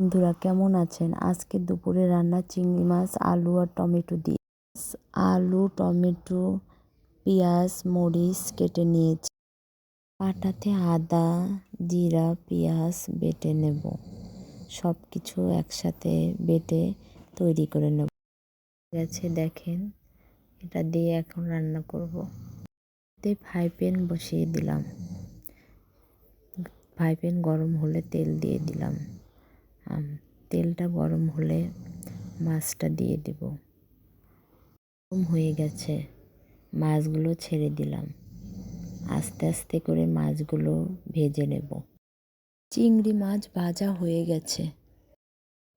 বন্ধুরা কেমন আছেন? আজকে দুপুরে রান্না চিংড়ি মাছ, আলু আর টমেটো দিয়ে। আলু, টমেটো, পেঁয়াজ, মরিচ কেটে নিয়েছি। পাটাতে আদা, জিরা, পেঁয়াজ বেটে নেব। সব কিছু একসাথে বেটে তৈরি করে নেব। গেছে দেখেন, এটা দিয়ে এখন রান্না করব। ফ্রাই প্যান বসিয়ে দিলাম। ফ্রাই প্যান গরম হলে তেল দিয়ে দিলাম। তেলটা গরম হলে মাছটা দিয়ে দেব। গরম হয়ে গেছে, মাছগুলো ছেড়ে দিলাম। আস্তে আস্তে করে মাছগুলো ভেজে নেব। চিংড়ি মাছ ভাজা হয়ে গেছে।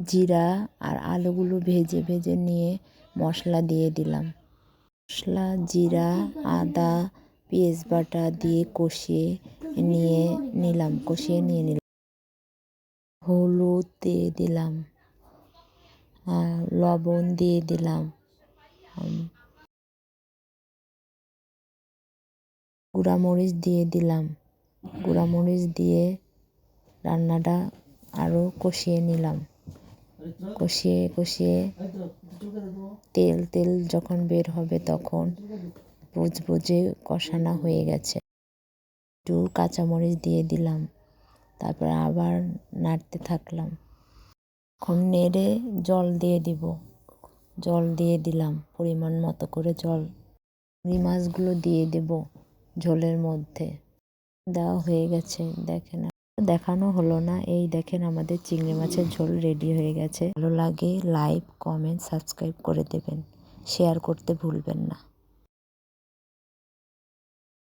জিরা আর আলুগুলো ভেজে ভেজে নিয়ে মশলা দিয়ে দিলাম। মশলা, জিরা, আদা, পেঁয়াজ বাটা দিয়ে কষিয়ে নিয়ে নিলাম। হলুদ দিয়ে দিলাম, লবণ দিয়ে দিলাম, গুঁড়ামরিচ দিয়ে দিলাম। গুঁড়ামরিচ দিয়ে রান্নাটা আরও কষিয়ে নিলাম। কষিয়ে কষিয়ে তেল যখন বের হবে তখন বুঝে কষানো হয়ে গেছে। একটু কাঁচামরিচ দিয়ে দিলাম। তারপর আবার নাড়তে থাকলাম। এখন নেড়ে জল দিয়ে দিব। জল দিয়ে দিলাম পরিমাণ মতো করে জল। চিংড়ি মাছগুলো দিয়ে দেব ঝোলের মধ্যে। দেওয়া হয়ে গেছে, দেখেন। দেখানো হলো না, এই দেখেন আমাদের চিংড়ি মাছের ঝোল রেডি হয়ে গেছে। ভালো লাগে লাইক, কমেন্ট, সাবস্ক্রাইব করে দেবেন। শেয়ার করতে ভুলবেন না।